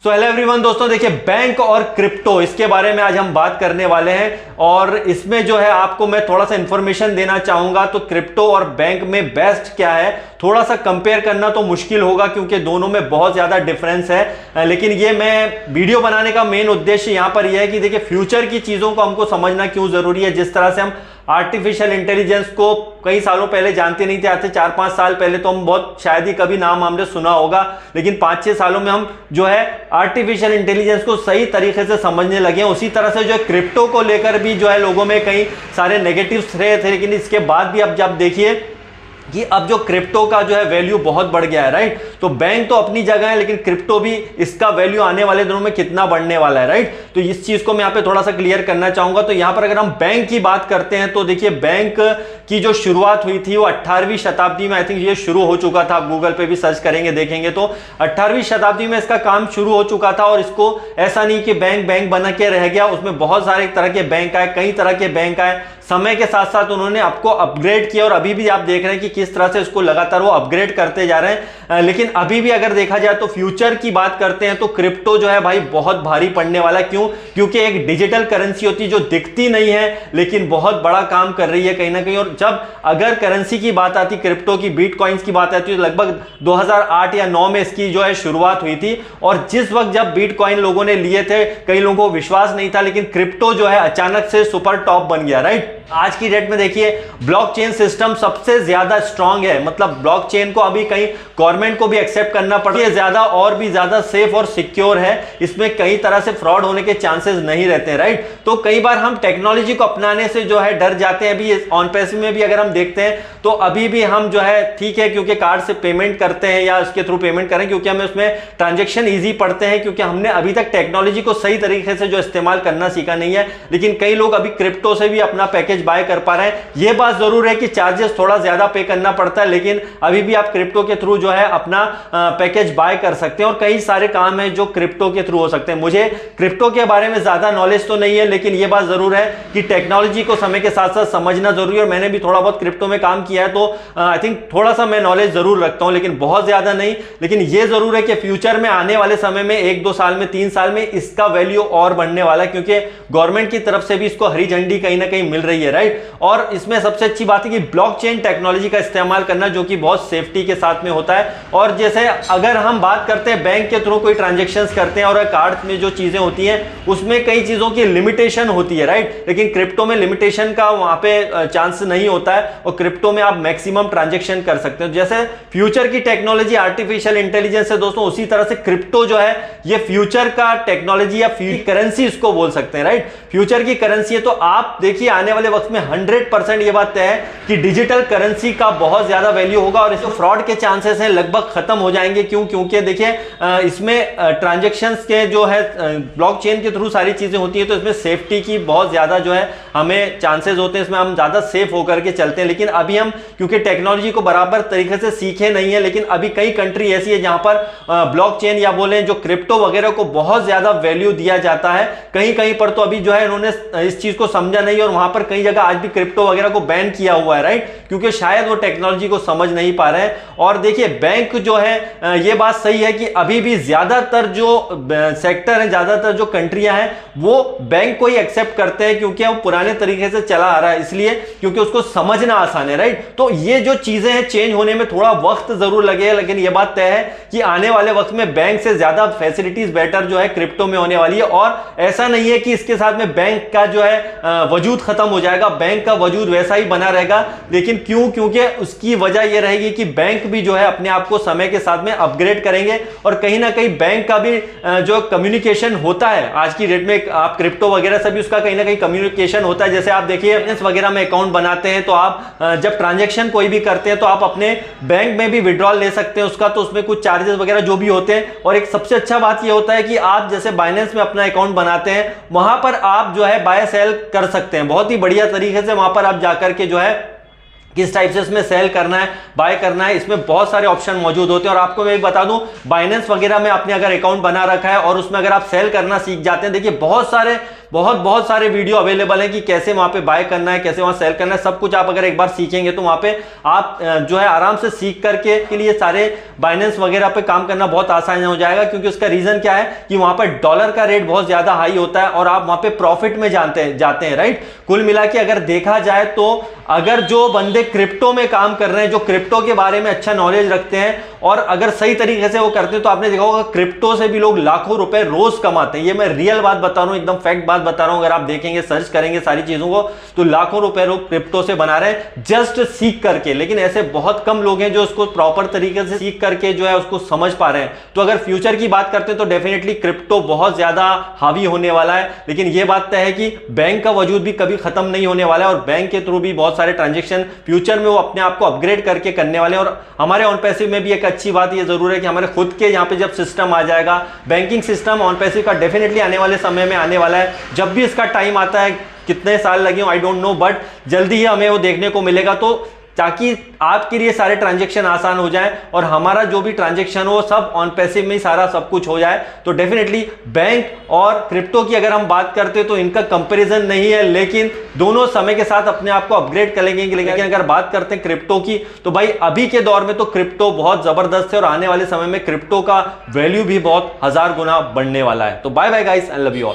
So hello everyone दोस्तों, देखिए bank और क्रिप्टो इसके बारे में आज हम बात करने वाले हैं और इसमें जो है आपको मैं थोड़ा सा इंफॉर्मेशन देना चाहूंगा। तो क्रिप्टो और बैंक में बेस्ट क्या है, थोड़ा सा कंपेयर करना तो मुश्किल होगा क्योंकि दोनों में बहुत ज्यादा डिफरेंस है। लेकिन ये मैं वीडियो बनाने का मेन उद्देश्य यहां पर यह है कि देखिए फ्यूचर की चीजों को हमको समझना क्यों जरूरी है। जिस तरह से हम आर्टिफिशियल इंटेलिजेंस को कई सालों पहले जानते नहीं थे, आज से 4-5 साल पहले तो हम बहुत शायद ही कभी नाम हमने सुना होगा, लेकिन 5-6 सालों में हम जो है आर्टिफिशियल इंटेलिजेंस को सही तरीके से समझने लगे हैं। उसी तरह से जो है क्रिप्टो को लेकर भी जो है लोगों में कई सारे नेगेटिव्स रहे थे, लेकिन इसके बाद भी अब जब देखिए कि अब जो क्रिप्टो का जो है वैल्यू बहुत बढ़ गया है, राइट। तो बैंक तो अपनी जगह है, लेकिन क्रिप्टो भी इसका वैल्यू आने वाले दिनों में कितना बढ़ने वाला है, राइट। तो इस चीज को मैं यहाँ पे थोड़ा सा क्लियर करना चाहूंगा। तो यहाँ पर अगर हम बैंक की बात करते हैं तो देखिए बैंक की जो शुरुआत हुई थी वो 18वीं शताब्दी में, आई थिंक ये शुरू हो चुका था। आप गूगल पे भी सर्च करेंगे देखेंगे तो 18वीं शताब्दी में इसका काम शुरू हो चुका था। और इसको ऐसा नहीं कि बैंक बना के रह गया, उसमें बहुत सारे तरह के बैंक आए, कई तरह के बैंक आए। समय के साथ साथ उन्होंने आपको अपग्रेड किया और अभी भी आप देख रहे हैं कि किस तरह से इसको लगातार वो अपग्रेड करते जा रहे हैं। लेकिन अभी भी अगर देखा जाए तो फ्यूचर की बात करते हैं तो क्रिप्टो जो है भाई बहुत भारी पड़ने वाला है। क्यों? क्योंकि एक डिजिटल करेंसी होती है जो दिखती नहीं है लेकिन बहुत बड़ा काम कर रही है कहीं ना कहीं। और जब अगर करेंसी की बात आती, क्रिप्टो की, बिटकॉइंस की बात आती है तो लगभग 2008 या 9 में इसकी जो है शुरुआत हुई थी। और जिस वक्त जब बिटकॉइन लोगों ने लिए थे, कई लोगों को विश्वास नहीं था, लेकिन क्रिप्टो जो है अचानक से सुपर टॉप बन गया, राइट। आज की डेट में देखिए ब्लॉकचेन सिस्टम सबसे ज्यादा स्ट्रांग है, मतलब ब्लॉकचेन को अभी कहीं गवर्नमेंट को भी एक्सेप्ट करना पड़ता है, ज्यादा और भी ज्यादा सेफ और सिक्योर है। इसमें कई तरह से फ्रॉड होने के चांसेस नहीं रहते हैं, राइट। तो कई बार हम टेक्नोलॉजी को अपनाने से जो है डर जाते हैं। अभी ऑन पैसिव में भी अगर हम देखते हैं तो अभी भी हम जो है ठीक है क्योंकि कार्ड से पेमेंट करते हैं या उसके थ्रू पेमेंट करें क्योंकि हमें उसमें ट्रांजेक्शन ईजी पड़ते हैं, क्योंकि हमने अभी तक टेक्नोलॉजी को सही तरीके से जो इस्तेमाल करना सीखा नहीं है। लेकिन कई लोग अभी क्रिप्टो से भी अपना पैकेज बाय कर पा रहे हैं। यह बात जरूर है कि चार्जेस थोड़ा ज्यादा पे करना पड़ता है, लेकिन अभी भी आप क्रिप्टो के थ्रू जो है अपना पैकेज बाय कर सकते हैं और कई सारे काम है जो क्रिप्टो के थ्रू हो सकते हैं। मुझे क्रिप्टो के बारे में ज्यादा नॉलेज तो नहीं है, लेकिन यह बात जरूर है कि टेक्नोलॉजी को समय के साथ साथ समझना जरूरी है। और मैंने भी थोड़ा बहुत क्रिप्टो में काम किया है तो आई थिंक थोड़ा सा मैं नॉलेज जरूर रखता हूं, लेकिन बहुत ज्यादा नहीं। लेकिन यह जरूर है कि फ्यूचर में आने वाले समय में 1-2 साल में, 3 साल में इसका वैल्यू और बढ़ने वाला है, क्योंकि गवर्नमेंट की तरफ से भी इसको हरी झंडी कहीं ना कहीं मिल रही है, राइट। और इसमें सबसे अच्छी बात है कि ब्लॉकचेन टेक्नोलॉजी का इस्तेमाल करना जो कि बहुत सेफ्टी के साथ में होता है। और जैसे अगर हम बात करते हैं बैंक के थ्रू कोई ट्रांजैक्शंस करते हैं और कार्ड में जो चीजें होती हैं उसमें कई चीजों की लिमिटेशन होती है, राइट। लेकिन क्रिप्टो में लिमिटेशन का वहां पे चांस नहीं होता है और क्रिप्टो में आप मैक्सिमम ट्रांजैक्शन कर सकते हो। जैसे फ्यूचर की टेक्नोलॉजी आर्टिफिशियल इंटेलिजेंस है दोस्तों, उसी तरह से क्रिप्टो जो है ये फ्यूचर का टेक्नोलॉजी या करेंसी इसको बोल सकते हैं, राइट। फ्यूचर की करेंसी है। तो आप देखिए आने वाले वक्त में 100% ये बात है कि डिजिटल करेंसी का बहुत ज्यादा वैल्यू होगा और इसमें फ्रॉड के चांसेस हैं लगभग खत्म हो जाएंगे। क्यों? क्योंकि देखिए इसमें ट्रांजैक्शंस के जो है ब्लॉकचेन के थ्रू सारी चीजें होती है, तो इसमें सेफ्टी की बहुत ज्यादा जो है हमें चांसेस होते हैं, इसमें हम ज्यादा सेफ होकर के चलते हैं। लेकिन अभी हम क्योंकि टेक्नोलॉजी को बराबर तरीके से सीखे नहीं है, लेकिन अभी कई कंट्री ऐसी है जहां पर ब्लॉकचेन या बोले जो क्रिप्टो वगैरह को बहुत ज्यादा वैल्यू दिया जाता है। कहीं कहीं पर तो अभी जो है इन्होंने इस चीज को समझा नहीं और वहां पर कई जगह आज भी क्रिप्टो वगैरह को बैन किया हुआ है, राइट, क्योंकि शायद वो टेक्नोलॉजी को समझ नहीं पा रहे हैं। और देखिए बैंक जो है ये बात सही है कि अभी भी ज्यादातर जो सेक्टर है, ज्यादातर जो कंट्रियां हैं वो बैंक को ही एक्सेप्ट करते हैं क्योंकि वो पुराने तरीके से चला आ रहा है, इसलिए क्योंकि उसको समझना आसान है, राइट। तो ये जो चीजें हैं चेंज होने में थोड़ा वक्त जरूर लगेगा, लेकिन ये बात तय है कि आने वाले वक्त में बैंक से ज्यादा फैसिलिटीज बेटर जो है क्रिप्टो में होने वाली है। और ऐसा नहीं है कि इसके साथ में बैंक का जो है वजूद खत्म हो जाएगा, बैंक का वजूद वैसा ही बना रहेगा। लेकिन क्यों? क्योंकि उसकी वजह यह रहेगी कि बैंक भी जो है अपने आप को समय के साथ में अपग्रेड करेंगे और कहीं ना कहीं बैंक का भी जो कम्युनिकेशन होता है आज की डेट में, आप क्रिप्टो वगैरह से भी उसका कहीं ना कहीं कम्युनिकेशन होता है। जैसे आप देखिए फाइनेंस वगैरह में अकाउंट बनाते हैं तो आप जब ट्रांजैक्शन कोई भी करते हैं तो आप अपने बैंक में भी विड्रॉल ले सकते हैं उसका, तो उसमें कुछ चार्जेस वगैरह जो भी होते हैं। और एक सबसे अच्छा बात यह होता है कि आप जैसे बाइनेंस में अपना अकाउंट बनाते हैं वहां पर आप जो है बाय सेल कर सकते हैं बहुत ही बढ़िया तरीके से। वहां पर आप जाकर के जो है किस टाइप से इसमें सेल करना है, बाय करना है, इसमें बहुत सारे ऑप्शन मौजूद होते हैं। और आपको मैं एक बता दूं, बाइनेंस वगैरह में आपने अगर अकाउंट बना रखा है और उसमें अगर आप सेल करना सीख जाते हैं, देखिए बहुत सारे बहुत बहुत सारे वीडियो अवेलेबल है कि कैसे वहां पे बाय करना है, कैसे वहां सेल करना है, सब कुछ आप अगर एक बार सीखेंगे तो वहां पे आप जो है आराम से सीख करके के लिए सारे बाइनेंस वगैरह पे काम करना बहुत आसान हो जाएगा। क्योंकि उसका रीजन क्या है कि वहां पर डॉलर का रेट बहुत ज्यादा हाई होता है और आप वहां पे प्रॉफिट में जाते हैं, राइट। कुल मिला के अगर देखा जाए तो अगर जो बंदे क्रिप्टो में काम कर रहे हैं, जो क्रिप्टो के बारे में अच्छा नॉलेज रखते हैं और अगर सही तरीके से वो करते हैं, तो आपने देखा होगा क्रिप्टो से भी लोग लाखों रुपए रोज कमाते हैं। ये मैं रियल बात बता रहा हूं, एकदम फैक्ट बात बता रहा हूं। अगर आप देखेंगे, सर्च करेंगे सारी चीजों को, तो लाखों रुपए लोग क्रिप्टो से बना रहे हैं जस्ट सीख करके। लेकिन ऐसे बहुत कम लोग हैं जो उसको प्रॉपर तरीके से सीख करके जो है उसको समझ पा रहे हैं। तो अगर फ्यूचर की बात करते हैं तो डेफिनेटली क्रिप्टो बहुत ज्यादा हावी होने वाला है। लेकिन यह बात तय है कि बैंक का वजूद भी कभी खत्म नहीं होने वाला है और बैंक के थ्रू भी बहुत सारे ट्रांजेक्शन फ्यूचर में वो अपने आप को अपग्रेड करके करने वाले हैं। और हमारे ऑन पैसिव में भी एक अच्छी बात ये जरूर है कि हमारे खुद के यहां पे जब सिस्टम आ जाएगा, बैंकिंग सिस्टम ऑन पैसिव का डेफिनेटली आने वाले समय में आने वाला है। जब भी इसका टाइम आता है, कितने साल लगे आई डोंट नो, बट जल्दी ही हमें वो देखने को मिलेगा। तो ताकि आपके लिए सारे ट्रांजैक्शन आसान हो जाए और हमारा जो भी ट्रांजैक्शन हो सब ऑन पैसिव में ही सारा सब कुछ हो जाए। तो डेफिनेटली बैंक और क्रिप्टो की अगर हम बात करते हैं तो इनका कंपैरिजन नहीं है, लेकिन दोनों समय के साथ अपने आप को अपग्रेड कर लेंगे। लेकिन अगर बात करते हैं क्रिप्टो की, तो भाई अभी के दौर में तो क्रिप्टो बहुत जबरदस्त है और आने वाले समय में क्रिप्टो का वैल्यू भी बहुत 1000 गुना बढ़ने वाला है। तो bye bye guys, I love you all.